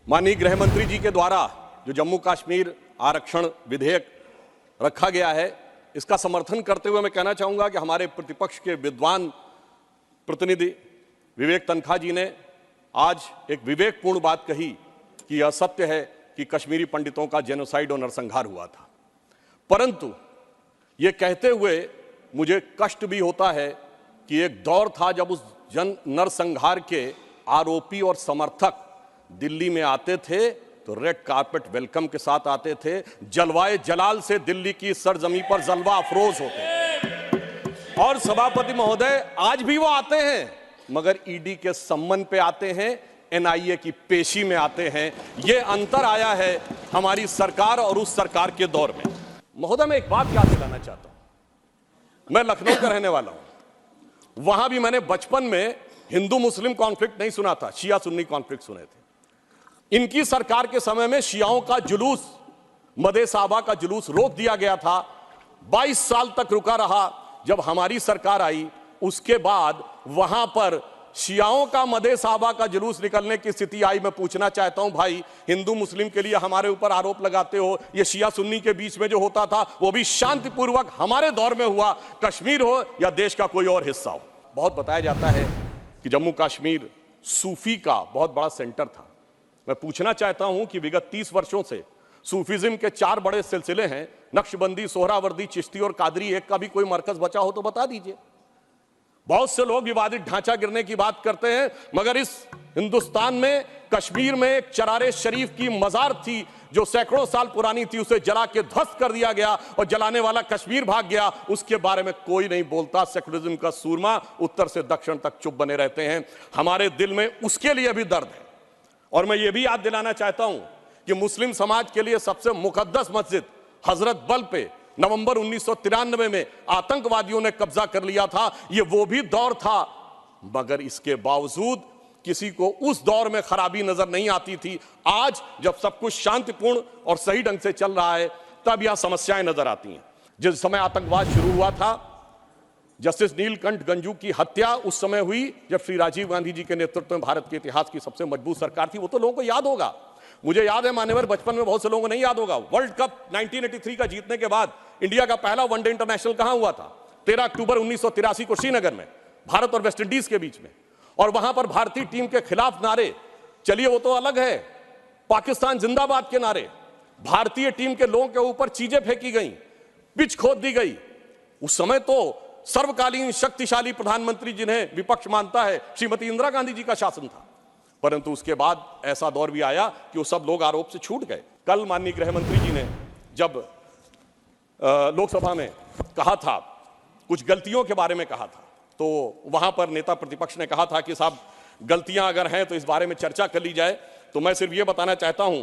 माननीय गृह मंत्री जी के द्वारा जो जम्मू कश्मीर आरक्षण विधेयक रखा गया है, इसका समर्थन करते हुए मैं कहना चाहूंगा कि हमारे प्रतिपक्ष के विद्वान प्रतिनिधि विवेक तनखा जी ने आज एक विवेकपूर्ण बात कही कि यह सत्य है कि कश्मीरी पंडितों का जेनोसाइड और नरसंहार हुआ था। परंतु यह कहते हुए मुझे कष्ट भी होता है कि एक दौर था जब उस नरसंहार के आरोपी और समर्थक दिल्ली में आते थे तो रेड कारपेट वेलकम के साथ आते थे, जलवाए जलाल से दिल्ली की सरजमी पर जलवा अफरोज होते थे। और सभापति महोदय आज भी वो आते हैं, मगर ईडी के सम्मन पे आते हैं, एनआईए की पेशी में आते हैं। ये अंतर आया है हमारी सरकार और उस सरकार के दौर में। महोदय, मैं एक बात याद दिलाना चाहता हूं, मैं लखनऊ का रहने वाला हूं। वहां भी मैंने बचपन में हिंदू मुस्लिम कॉन्फ्लिक्ट नहीं सुना था, शिया सुन्नी कॉन्फ्लिक्ट सुने थे। इनकी सरकार के समय में शियाओं का जुलूस, मदे साहबा का जुलूस रोक दिया गया था। 22 साल तक रुका रहा। जब हमारी सरकार आई उसके बाद वहां पर शियाओं का मदे साहबा का जुलूस निकलने की स्थिति आई। मैं पूछना चाहता हूं, भाई हिंदू मुस्लिम के लिए हमारे ऊपर आरोप लगाते हो, ये शिया सुन्नी के बीच में जो होता था वो भी शांतिपूर्वक हमारे दौर में हुआ, कश्मीर हो या देश का कोई और हिस्सा हो। बहुत बताया जाता है कि जम्मू कश्मीर सूफी का बहुत बड़ा सेंटर था। मैं पूछना चाहता हूं कि विगत 30 वर्षों से सूफीज्म के 4 बड़े सिलसिले हैं, नक्शबंदी, सोहरावर्दी, चिश्ती और कादरी। एक का भी कोई मरकज बचा हो तो बता दीजिए। बहुत से लोग विवादित ढांचा गिरने की बात करते हैं, मगर इस हिंदुस्तान में कश्मीर में एक चरारे शरीफ की मजार थी जो सैकड़ों साल पुरानी थी, उसे जला के ध्वस्त कर दिया गया और जलाने वाला कश्मीर भाग गया। उसके बारे में कोई नहीं बोलता। सेकुलरिज्म का सूरमा उत्तर से दक्षिण तक चुप बने रहते हैं। हमारे दिल में उसके लिए भी दर्द है। और मैं ये भी याद दिलाना चाहता हूं कि मुस्लिम समाज के लिए सबसे मुकद्दस मस्जिद हजरत बल पे नवंबर 1993 में आतंकवादियों ने कब्जा कर लिया था। ये वो भी दौर था, मगर इसके बावजूद किसी को उस दौर में खराबी नजर नहीं आती थी। आज जब सब कुछ शांतिपूर्ण और सही ढंग से चल रहा है, तब यह समस्याएं नजर आती हैं। जिस समय आतंकवाद शुरू हुआ था, जस्टिस नीलकंठ गंजू की हत्या उस समय हुई जब श्री राजीव गांधी जी के नेतृत्व में भारत के इतिहास की सबसे मजबूत सरकार थी। वो तो लोगों को याद होगा। मुझे याद है मान्यवर, बचपन में बहुत से लोगों को नहीं याद होगा, वर्ल्ड कप 1983 का जीतने के बाद इंडिया का पहला वनडे इंटरनेशनल कहां हुआ था? 13 अक्टूबर 1983 को श्रीनगर में, भारत और वेस्ट इंडीज के बीच में। और वहां पर भारतीय टीम के खिलाफ नारे, चलिए वो तो अलग है, पाकिस्तान जिंदाबाद के नारे, भारतीय टीम के लोगों के ऊपर चीजें फेंकी गई, पिच खोद दी गई। उस समय तो सर्वकालीन शक्तिशाली प्रधानमंत्री जिन्हें विपक्ष मानता है, श्रीमती इंदिरा गांधी जी का शासन था। परंतु उसके बाद ऐसा दौर भी आया कि वो सब लोग आरोप से छूट गए। कल माननीय गृह मंत्री जी ने जब लोकसभा में कहा था, कुछ गलतियों के बारे में कहा था, तो वहां पर नेता प्रतिपक्ष ने कहा था कि साहब गलतियां अगर हैं तो इस बारे में चर्चा कर ली जाए। तो मैं सिर्फ ये बताना चाहता हूं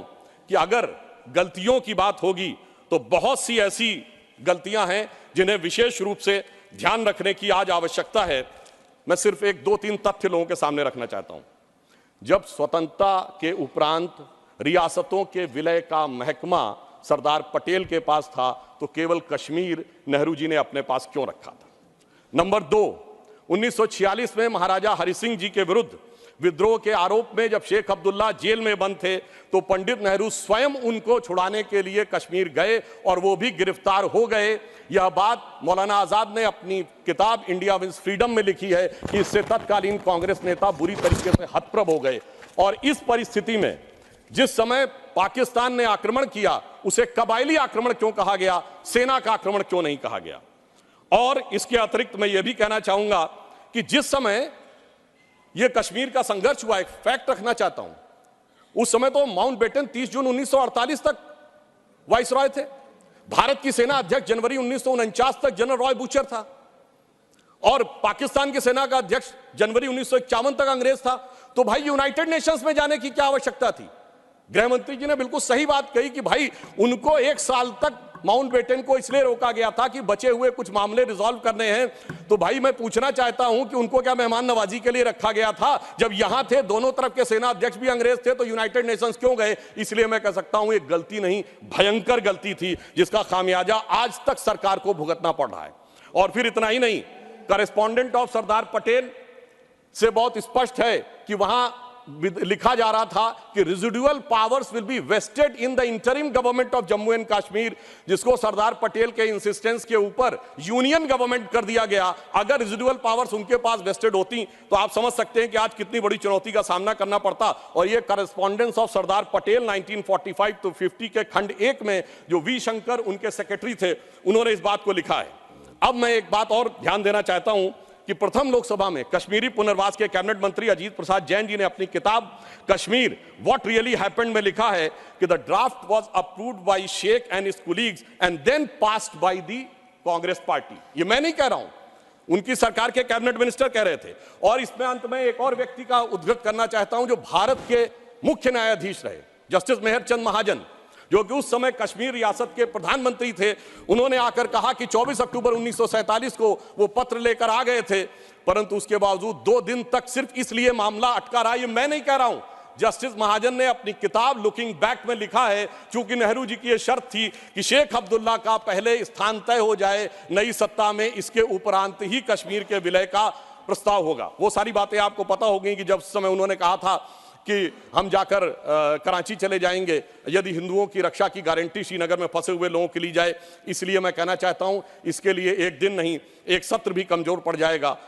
कि अगर गलतियों की बात होगी तो बहुत सी ऐसी गलतियां हैं जिन्हें विशेष रूप से ध्यान रखने की आज आवश्यकता है। मैं सिर्फ 1-2-3 तथ्य लोगों के सामने रखना चाहता हूं। जब स्वतंत्रता के उपरांत रियासतों के विलय का महकमा सरदार पटेल के पास था, तो केवल कश्मीर नेहरू जी ने अपने पास क्यों रखा था? नंबर 2, 1946 में महाराजा हरि सिंह जी के विरुद्ध विद्रोह के आरोप में जब शेख अब्दुल्ला जेल में बंद थे, तो पंडित नेहरू स्वयं उनको छुड़ाने के लिए कश्मीर गए और वो भी गिरफ्तार हो गए। यह बात मौलाना आजाद ने अपनी किताब इंडिया विंस फ्रीडम में लिखी है कि इससे तत्कालीन कांग्रेस नेता बुरी तरीके से हतप्रभ हो गए। और इस परिस्थिति में जिस समय पाकिस्तान ने आक्रमण किया, उसे कबायली आक्रमण क्यों कहा गया, सेना का आक्रमण क्यों नहीं कहा गया? और इसके अतिरिक्त मैं यह भी कहना चाहूंगा कि जिस समय यह कश्मीर का संघर्ष हुआ, एक फैक्ट रखना चाहता हूं, उस समय तो माउंटबेटन 30 जून 1948 तक वाइसरॉय थे। भारत की सेना अध्यक्ष जनवरी 1949 तक जनरल रॉय बूचर था और पाकिस्तान की सेना का अध्यक्ष जनवरी 1951 तक अंग्रेज था। तो भाई यूनाइटेड नेशंस में जाने की क्या आवश्यकता थी? गृह मंत्री जी ने बिल्कुल सही बात कही कि भाई उनको 1 साल तक माउंटबेटन को इसलिए रोका गया था कि बचे हुए कुछ मामले रिजॉल्व करने हैं। तो भाई मैं पूछना चाहता हूं कि उनको क्या मेहमान नवाजी के लिए रखा गया था? जब यहां थे, दोनों तरफ के सेना अध्यक्ष भी अंग्रेज थे, तो यूनाइटेड नेशंस क्यों गए? इसलिए मैं कह सकता हूं एक गलती नहीं, भयंकर गलती थी, जिसका खामियाजा आज तक सरकार को भुगतना पड़ रहा है। और फिर इतना ही नहीं, करेस्पॉन्डेंट ऑफ सरदार पटेल से बहुत स्पष्ट है कि वहां लिखा जा रहा था कि residual powers will be vested in the interim government of Jammu and Kashmir, जिसको सरदार पटेल के इंसिस्टेंस के ऊपर यूनियन गवर्नमेंट कर दिया गया। अगर रेजिडुअल पावर्स उनके पास वेस्टेड होती तो आप समझ सकते हैं कि आज कितनी बड़ी चुनौती का सामना करना पड़ता। और ये correspondence of Sardar Patel 1945 to 50 के खंड 1 में जो वी शंकर उनके सेक्रेटरी थे, उन्होंने इस बात को लिखा है। अब मैं एक बात और ध्यान देना चाहता हूं कि प्रथम लोकसभा में कश्मीरी पुनर्वास के कैबिनेट मंत्री अजीत प्रसाद जैन जी ने अपनी किताब कश्मीर व्हाट रियली हैपेंड में लिखा है कि the draft was approved by Sheikh and his colleagues and then passed by the Congress party. ये मैं नहीं कह रहा हूं, उनकी सरकार के कैबिनेट मिनिस्टर कह रहे थे। और इसमें अंत में एक और व्यक्ति का उद्धृत करना चाहता हूं जो भारत के मुख्य न्यायाधीश रहे, जस्टिस मेहरचंद महाजन, जो कि उस समय कश्मीर रियासत के प्रधानमंत्री थे। उन्होंने आकर कहा कि 24 अक्टूबर 1947 को वो पत्र लेकर आ गए थे, परंतु उसके बावजूद 2 दिन तक सिर्फ इसलिए मामला अटका रहा। ये मैं नहीं कह रहा हूं, जस्टिस महाजन ने अपनी किताब लुकिंग बैक में लिखा है, चूंकि नेहरू जी की यह शर्त थी कि शेख अब्दुल्ला का पहले स्थान तय हो जाए नई सत्ता में, इसके उपरांत ही कश्मीर के विलय का प्रस्ताव होगा। वो सारी बातें आपको पता होगी कि जब उस समय उन्होंने कहा था कि हम जाकर कराची चले जाएंगे यदि हिंदुओं की रक्षा की गारंटी श्रीनगर में फंसे हुए लोगों की ली जाए। इसलिए मैं कहना चाहता हूं, इसके लिए एक दिन नहीं, एक सत्र भी कमजोर पड़ जाएगा।